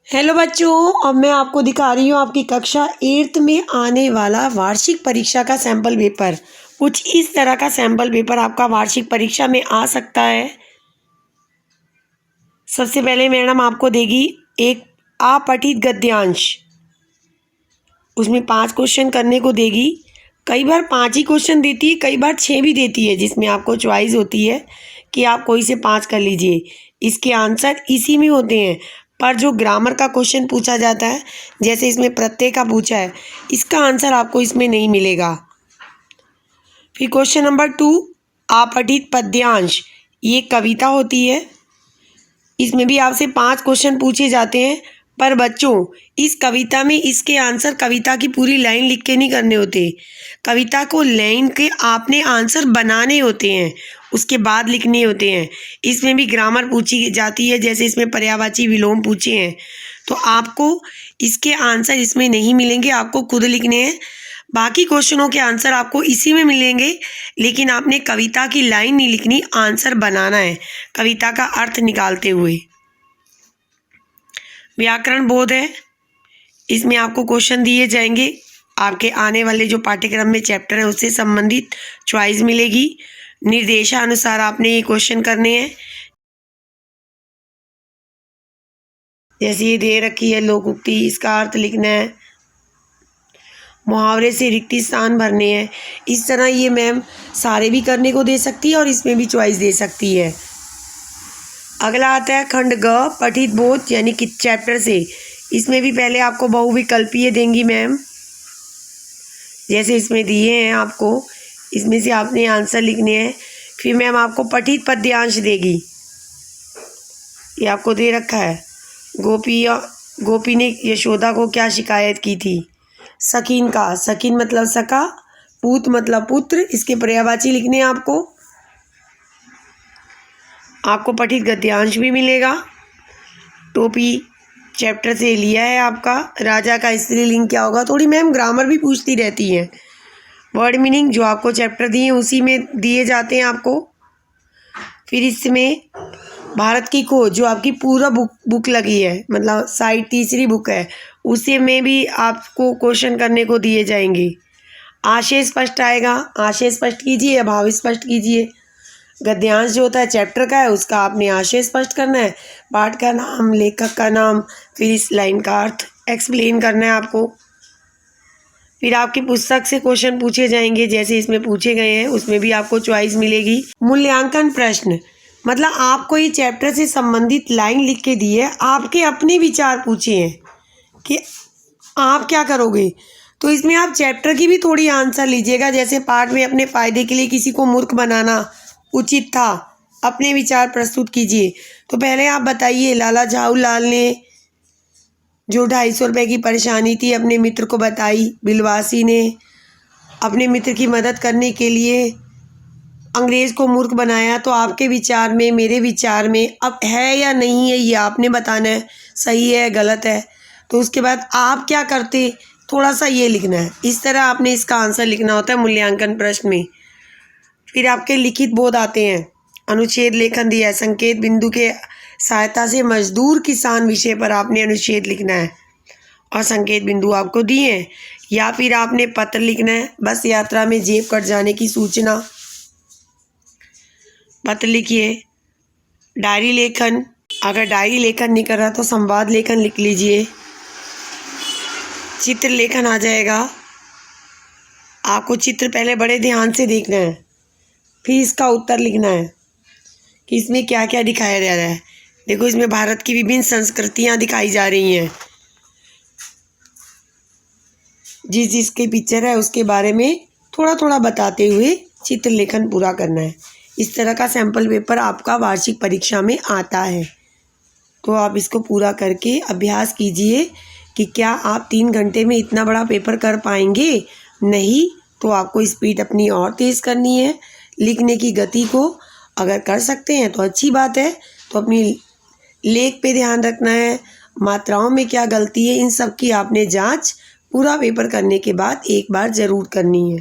Hello बच्चों, अब मैं आपको दिखा रही हूँ आपकी कक्षा 8th में आने वाला वार्षिक परीक्षा का सैंपल पेपर। कुछ इस तरह का सैंपल पेपर आपका वार्षिक परीक्षा में आ सकता है। सबसे पहले मैडम आपको देगी एक अपठित गद्यांश, उसमें 5 क्वेश्चन करने को देगी। कई बार 5 ही क्वेश्चन देती है, कई बार 6 भी देती है, जिसमें आपको चॉइस होती है कि आप कोई से 5 कर लीजिए। इसके आंसर इसी में होते हैं, पर जो ग्रामर का क्वेश्चन पूछा जाता है, जैसे इसमें प्रत्यय का पूछा है, इसका आंसर आपको इसमें नहीं मिलेगा। फिर क्वेश्चन नंबर 2, अपठित पद्यांश, ये कविता होती है। इसमें भी आपसे 5 क्वेश्चन पूछे जाते हैं, पर बच्चों इस कविता में इसके आंसर कविता की पूरी लाइन लिख के नहीं करने होते। कविता को लाइन के आपने आंसर बनाने होते हैं, उसके बाद लिखने होते हैं। इसमें भी ग्रामर पूछी जाती है, जैसे इसमें पर्यायवाची विलोम पूछे हैं, तो आपको इसके आंसर इसमें नहीं मिलेंगे, आपको खुद लिखने हैं। बाकी क्वेश्चनों के आंसर आपको इसी में मिलेंगे, लेकिन आपने कविता की लाइन नहीं लिखनी, आंसर बनाना है कविता का अर्थ निकालते हुए। व्याकरण बोध है, इसमें आपको क्वेश्चन दिए जाएंगे, आपके आने वाले जो पाठ्यक्रम में चैप्टर है उससे संबंधित चॉइस मिलेगी। निर्देशानुसार आपने ये क्वेश्चन करने हैं। जैसे ये दे रखी है लोकोक्ति, इसका अर्थ लिखना है। मुहावरे से रिक्ति स्थान भरने हैं। इस तरह ये मैम सारे भी करने को दे सकती है और इसमें भी चॉइस दे सकती है। अगला आता है खंड ग, पठित बोध, यानी कि चैप्टर से। इसमें भी पहले आपको बहुविकल्पीय देंगी मैम, जैसे इसमें दिए हैं आपको, इसमें से आपने आंसर लिखने हैं। फिर मैम आपको पठित पद्यांश देगी, ये आपको दे रखा है। गोपी ने यशोदा को क्या शिकायत की थी। सकीन का, सकीन मतलब सका, पूत मतलब पुत्र, इसके पर्यायवाची लिखने हैं आपको पठित गद्यांश भी मिलेगा। टोपी चैप्टर से लिया है आपका। राजा का स्त्रीलिंग क्या होगा। थोड़ी मैम ग्रामर भी पूछती रहती हैं। वर्ड मीनिंग जो आपको चैप्टर दिए उसी में दिए जाते हैं आपको। फिर इसमें भारत की खोज, जो आपकी पूरा बुक लगी है, मतलब साइड 3 बुक है, उसी में भी आपको क्वेश्चन करने को दिए जाएंगे। आशय स्पष्ट आएगा, आशय स्पष्ट कीजिए, भाव स्पष्ट कीजिए। गद्यांश जो होता है चैप्टर का है, उसका आपने आशय स्पष्ट करना है, पाठ का नाम, लेखक का नाम, फिर इस लाइन का अर्थ एक्सप्लेन करना है आपको। फिर आपकी पुस्तक से क्वेश्चन पूछे जाएंगे, जैसे इसमें पूछे गए हैं, उसमें भी आपको चॉइस मिलेगी। मूल्यांकन प्रश्न, मतलब आपको ये चैप्टर से संबंधित लाइन लिख के दी है, आपके अपने विचार पूछे हैं कि आप क्या करोगे, तो इसमें आप चैप्टर की भी थोड़ी आंसर लीजिएगा। जैसे पाठ में अपने फ़ायदे के लिए किसी को मूर्ख बनाना उचित था, अपने विचार प्रस्तुत कीजिए। तो पहले आप बताइए, लाला झाऊलाल ने जो 250 रुपये की परेशानी थी अपने मित्र को बताई, बिलवासी ने अपने मित्र की मदद करने के लिए अंग्रेज़ को मूर्ख बनाया, तो आपके विचार में, मेरे विचार में अब है या नहीं है, ये आपने बताना है, सही है गलत है। तो उसके बाद आप क्या करते, थोड़ा सा ये लिखना है। इस तरह आपने इसका आंसर लिखना होता है मूल्यांकन प्रश्न में। फिर आपके लिखित बोध आते हैं। अनुच्छेद लेखन दिया है, संकेत बिंदु के सहायता से मजदूर किसान विषय पर आपने अनुच्छेद लिखना है और संकेत बिंदु आपको दिए हैं। या फिर आपने पत्र लिखना है, बस यात्रा में जेब कट जाने की सूचना, पत्र लिखिए। डायरी लेखन, अगर डायरी लेखन नहीं कर रहा तो संवाद लेखन लिख लीजिए। चित्र लेखन आ जाएगा, आपको चित्र पहले बड़े ध्यान से देखना है, फिर इसका उत्तर लिखना है कि इसमें क्या क्या दिखाया जा रहा है। देखो इसमें भारत की विभिन्न संस्कृतियाँ दिखाई जा रही हैं, जिस जिसकी पिक्चर है उसके बारे में थोड़ा थोड़ा बताते हुए चित्र लेखन पूरा करना है। इस तरह का सैंपल पेपर आपका वार्षिक परीक्षा में आता है, तो आप इसको पूरा करके अभ्यास कीजिए कि क्या आप 3 घंटे में इतना बड़ा पेपर कर पाएंगे। नहीं तो आपको स्पीड अपनी और तेज़ करनी है, लिखने की गति को अगर कर सकते हैं तो अच्छी बात है। तो अपनी लेख पे ध्यान रखना है, मात्राओं में क्या गलती है, इन सब की आपने जांच पूरा पेपर करने के बाद एक बार ज़रूर करनी है।